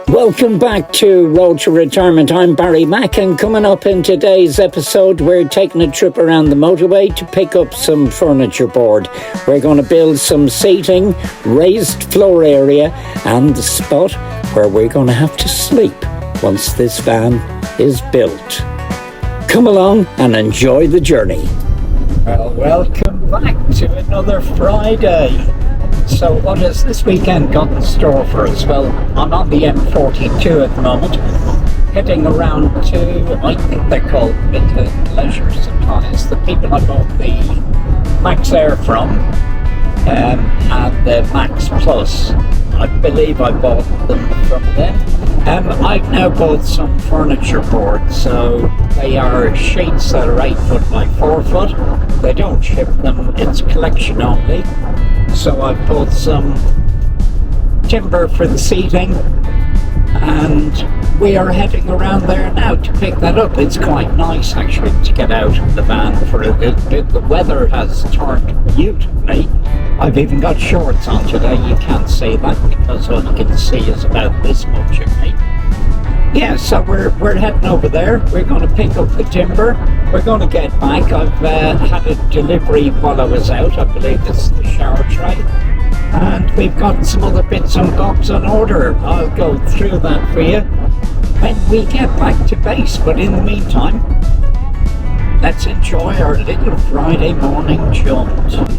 Welcome back to Road to Retirement. I'm Barry Mack, and coming up in today's episode, we're taking a trip around the motorway to pick up some furniture board. We're going to build some seating, raised floor area, and the spot where we're going to have to sleep once this van is built. Come along and enjoy the journey. Well, welcome back to another Friday. So what has this weekend got in store for us? Well, I'm on the M42 at the moment, heading around to, I think they're called Midland Leisure Supplies, the people I bought the Max Air from, and the Max Plus. I believe I bought them from them. I've now bought some furniture boards, so they are sheets that are 8 foot by 4 foot. They don't ship them, it's collection only. So I've bought some timber for the seating, and we are heading around there now to pick that up. It's quite nice actually to get out of the van for a little bit. The weather has turned beautifully. I've even got shorts on today. You can't see that because all you can see is about this much of me. Yeah, so we're heading over there. We're going to pick up the timber. We're going to get back. I've had a delivery while I was out. I believe this is the shower tray. And we've got some other bits and bobs on order. I'll go through that for you when we get back to base. But in the meantime, let's enjoy our little Friday morning jaunt.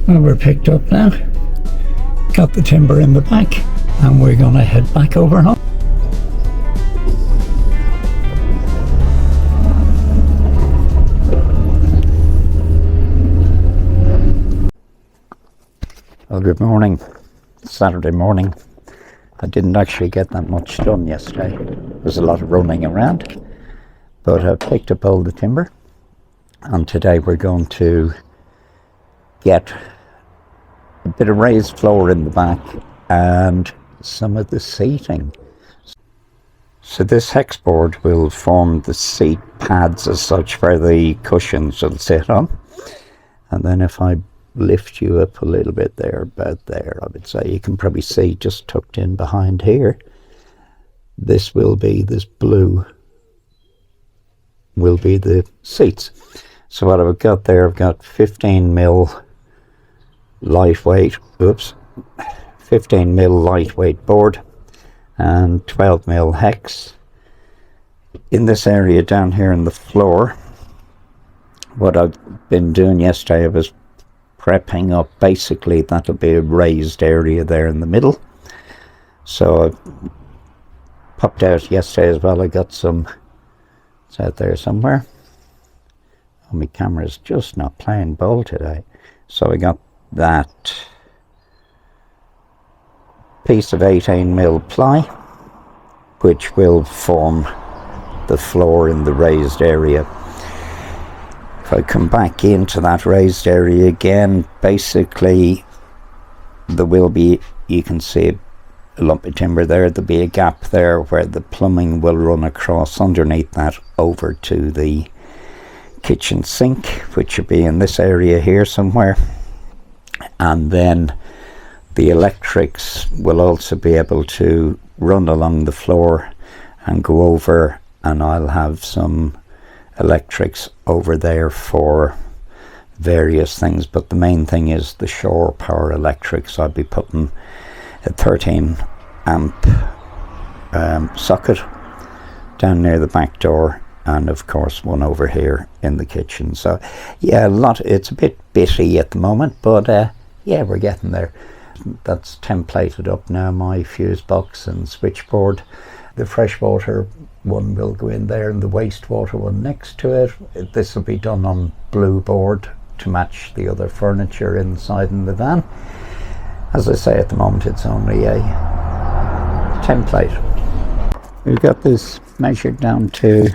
Well, we're picked up now, got the timber in the back, and we're going to head back over home. Well, good morning. Saturday morning. I didn't actually get that much done yesterday. There was a lot of running around, but I picked up all the timber, and today we're going to get a bit of raised floor in the back and some of the seating. So this hex board will form the seat pads as such where the cushions will sit on. And then if I lift you up a little bit there, about there, I would say, you can probably see just tucked in behind here, this blue will be the seats. So what I've got there, I've got 15mm lightweight 15mm lightweight board and 12mm hex. In this area down here in the floor, what I've been doing yesterday, I was prepping up, basically that'll be a raised area there in the middle. So I popped out yesterday as well. I got some, it's out there somewhere. Oh, my camera's just not playing ball today. So I got that piece of 18mm ply, which will form the floor in the raised area. If I come back into that raised area again, basically there will be, you can see a lump of timber there, there'll be a gap there where the plumbing will run across underneath that over to the kitchen sink, which will be in this area here somewhere. And then the electrics will also be able to run along the floor and go over, and I'll have some electrics over there for various things, but the main thing is the shore power electrics. I'll be putting a 13 amp socket down near the back door, and of course one over here in the kitchen. So yeah, it's a bit bitty at the moment, but yeah, we're getting there. That's templated up now, my fuse box and switchboard. The freshwater one will go in there and the wastewater one next to it. This will be done on blue board to match the other furniture inside in the van. As I say, at the moment it's only a template. We've got this measured down to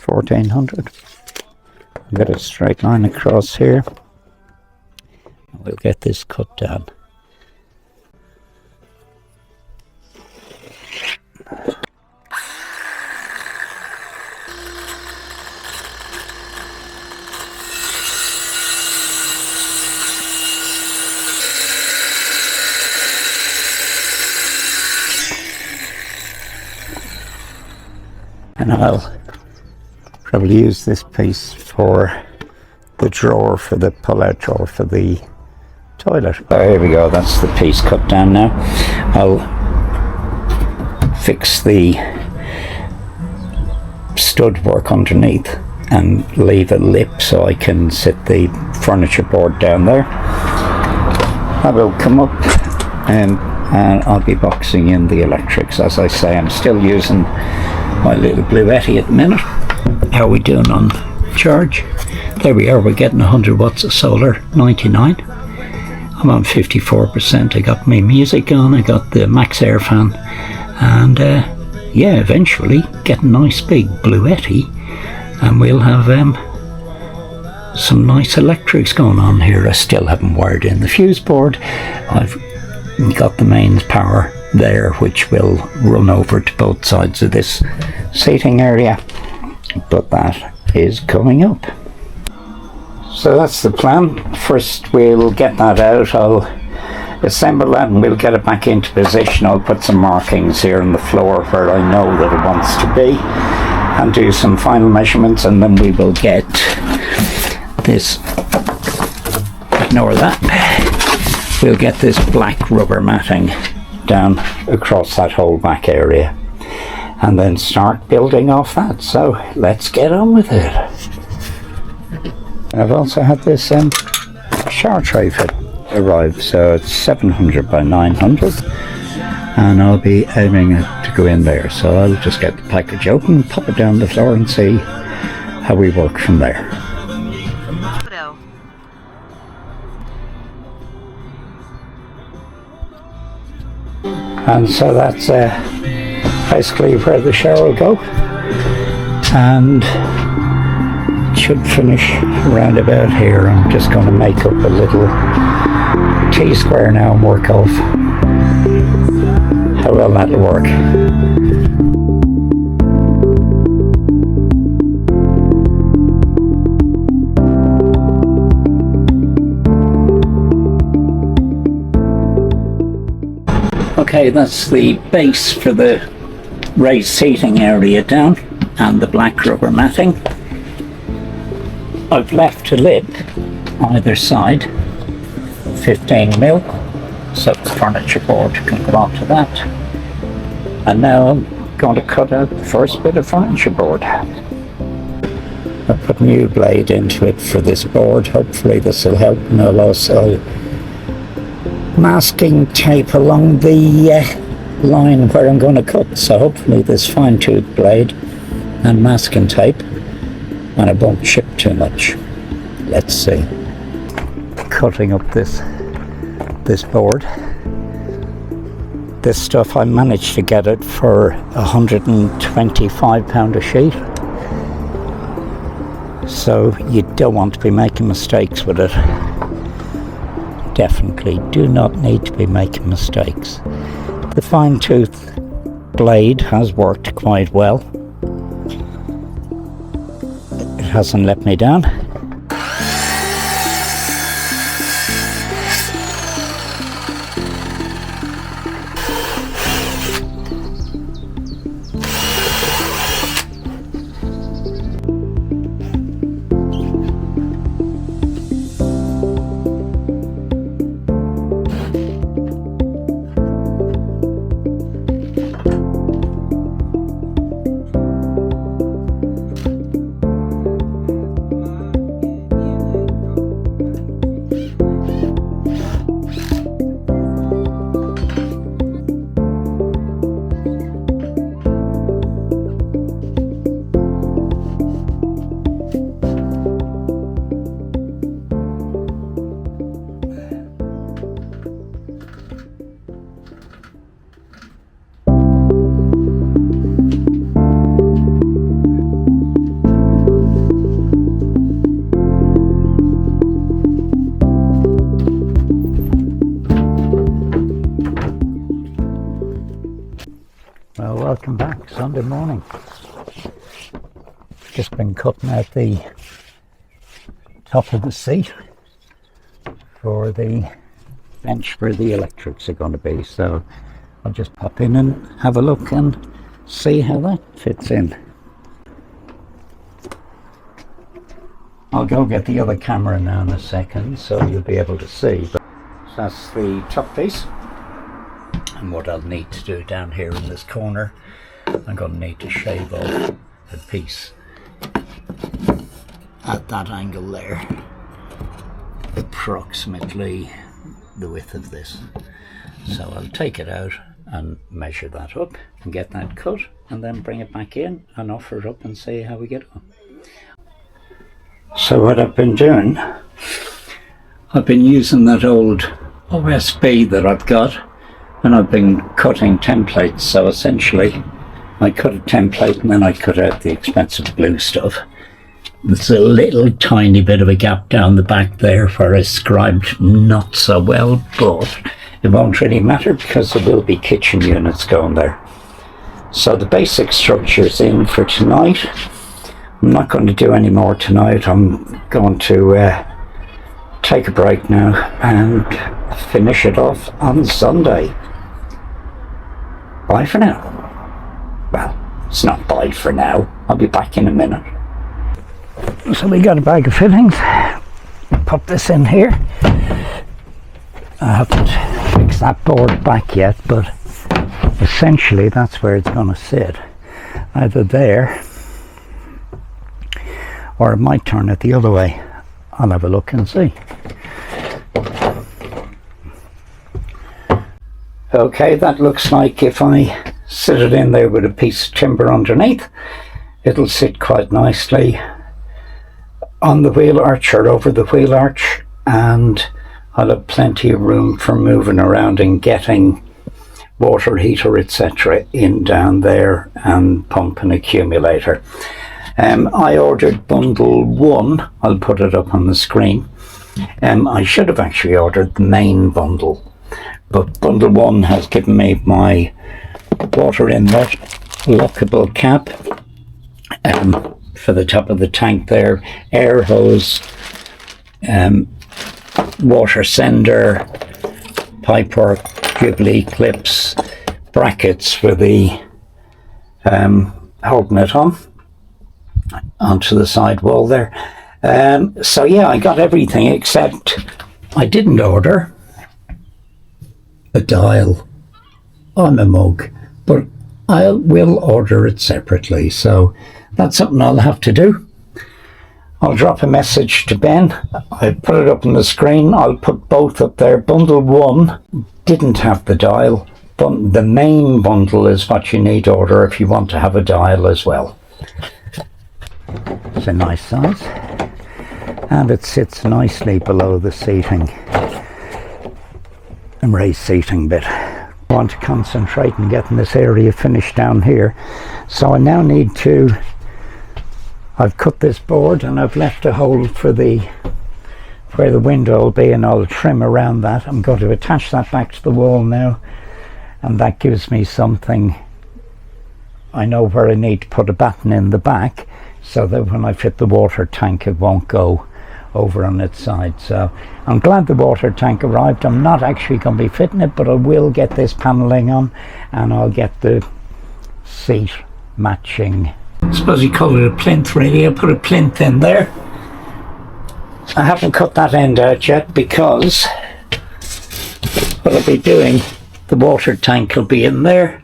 1400. We've got a straight line across here. we'll get this cut down. And I'll probably use this piece for the drawer, for the pull-out drawer for the toilet. There, here we go, that's the piece cut down now. I'll fix the stud work underneath and leave a lip so I can sit the furniture board down there. I will come up and I'll be boxing in the electrics. As I say, I'm still using my little Bluetti at the minute. How are we doing on charge? There we are, we're getting 100 watts of solar, 99. I'm on 54%. I got my music on, I got the max air fan, and yeah, eventually get a nice big Bluetti, and we'll have some nice electrics going on here. I still haven't wired in the fuse board. I've got the mains power there, which will run over to both sides of this seating area, but that is coming up. So that's the plan. First we'll get that out, I'll assemble that and we'll get it back into position. I'll put some markings here on the floor where I know that it wants to be and do some final measurements, and then we will get this, ignore that, we'll get this black rubber matting down across that whole back area and then start building off that. So let's get on with it. I've also had this shower tray fit arrive, so it's 700 by 900 and I'll be aiming it to go in there. So I'll just get the package open, pop it down the floor and see how we work from there. And so that's basically where the shower will go, and it should finish around about here. I'm just going to make up a little T-square now and work off how well that'll work. Okay, that's the base for the raised seating area down and the black rubber matting. I've left a lip either side, 15mm, so the furniture board can go onto that. And now I'm going to cut out the first bit of furniture board. I put a new blade into it for this board. Hopefully this will help, and I'll also masking tape along the line where I'm going to cut, so hopefully this fine-tooth blade and masking tape and it won't chip too much. Let's see. Cutting up this board. This stuff, I managed to get it for £125 a sheet, so you don't want to be making mistakes with it. Definitely do not need to be making mistakes. The fine tooth blade has worked quite well. It hasn't let me down. welcome back. Sunday morning. Just been cutting out the top of the seat for the bench where the electrics are going to be, so I'll just pop in and have a look and see how that fits in. I'll go get the other camera now in a second so you'll be able to see, but that's the top piece. And what I'll need to do down here in this corner, I'm going to need to shave off a piece at that angle there, approximately the width of this. So I'll take it out and measure that up and get that cut, and then bring it back in and offer it up and see how we get on. So what I've been doing, I've been using that old OSB that I've got, and I've been cutting templates. So essentially I cut a template and then I cut out the expensive glue stuff. There's a little tiny bit of a gap down the back there where I scribed not so well, but it won't really matter because there will be kitchen units going there. So the basic structure's in for tonight. I'm not going to do any more tonight. I'm going to take a break now and finish it off on Sunday. Bye for now. Well, it's not bye for now. I'll be back in a minute. So we got a bag of fittings. Pop this in here. I haven't fixed that board back yet, but essentially that's where it's going to sit. Either there, or I might turn it the other way. I'll have a look and see. Okay, that looks like if I sit it in there with a piece of timber underneath, it'll sit quite nicely on the wheel arch or over the wheel arch, and I'll have plenty of room for moving around and getting water heater etc. in down there and pump and accumulator. I ordered bundle 1, I'll put it up on the screen. I should have actually ordered the main bundle, but bundle 1 has given me my water inlet lockable cap for the top of the tank there, air hose, water sender, pipework, Jubilee clips, brackets for the holding it on onto the side wall there. So yeah, I got everything except I didn't order a dial on a mug, but I will order it separately, so that's something I'll have to do. I'll drop a message to Ben. I put it up on the screen. I'll put both up there. Bundle 1 didn't have the dial, but the main bundle is what you need to order if you want to have a dial as well. It's a nice size, and it sits nicely below the seating and raised seating bit. I want to concentrate on getting this area finished down here, so I now need to, I've cut this board and I've left a hole for where the window will be, and I'll trim around that. I'm going to attach that back to the wall now, and that gives me something. I know where I need to put a batten in the back so that when I fit the water tank it won't go over on its side. So I'm glad the water tank arrived. I'm not actually going to be fitting it, but I will get this paneling on, and I'll get the seat matching. I suppose you call it a plinth really. I'll put a plinth in there. I haven't cut that end out yet because what I'll be doing, the water tank will be in there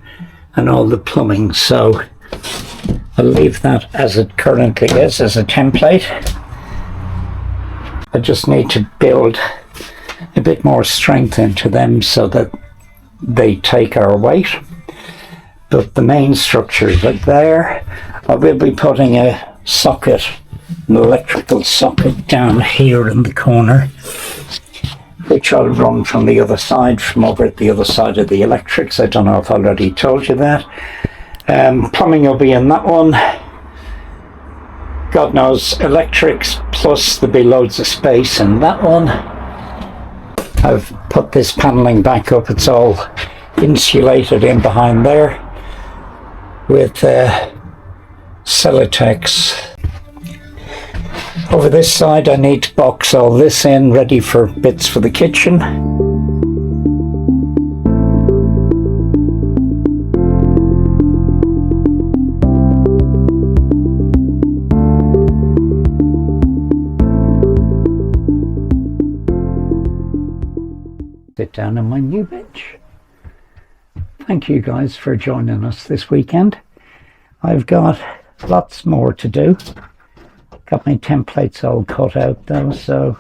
and all the plumbing, so I'll leave that as it currently is as a template. I just need to build a bit more strength into them so that they take our weight, but the main structures are there. I will be putting a socket, an electrical socket down here in the corner, which I'll run from the other side, from over at the other side of the electrics. I don't know if I already told you that. Plumbing will be in that one. God knows, electrics, plus there'll be loads of space in that one. I've put this paneling back up. It's all insulated in behind there. with Celotex. Over this side I need to box all this in, ready for bits for the kitchen. Sit down on my new bench. Thank you guys for joining us this weekend. I've got lots more to do. Got my templates all cut out though, so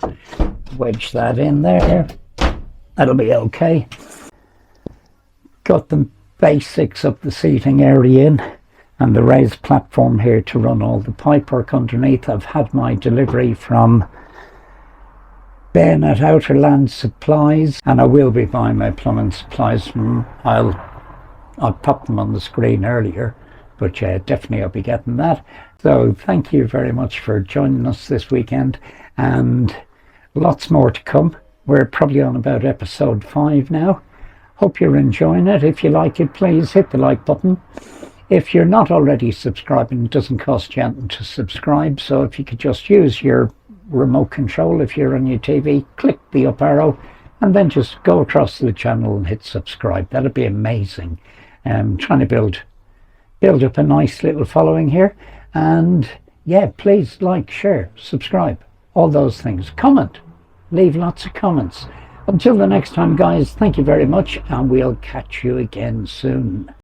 wedge that in there. That'll be okay. Got the basics of the seating area in and the raised platform here to run all the pipework underneath. I've had my delivery from Ben at Outerland Supplies, and I will be buying my plumbing supplies from, I popped them on the screen earlier, but yeah, definitely I'll be getting that. So thank you very much for joining us this weekend, and lots more to come. We're probably on about episode 5 now. Hope you're enjoying it. If you like it, please hit the like button. If you're not already subscribing, it doesn't cost you anything to subscribe, so if you could just use your remote control, if you're on your TV, click the up arrow and then just go across to the channel and hit subscribe. That'd be amazing. Trying to build up a nice little following here, and yeah, please like, share, subscribe, all those things. Comment, leave lots of comments. Until the next time guys, thank you very much, and we'll catch you again soon.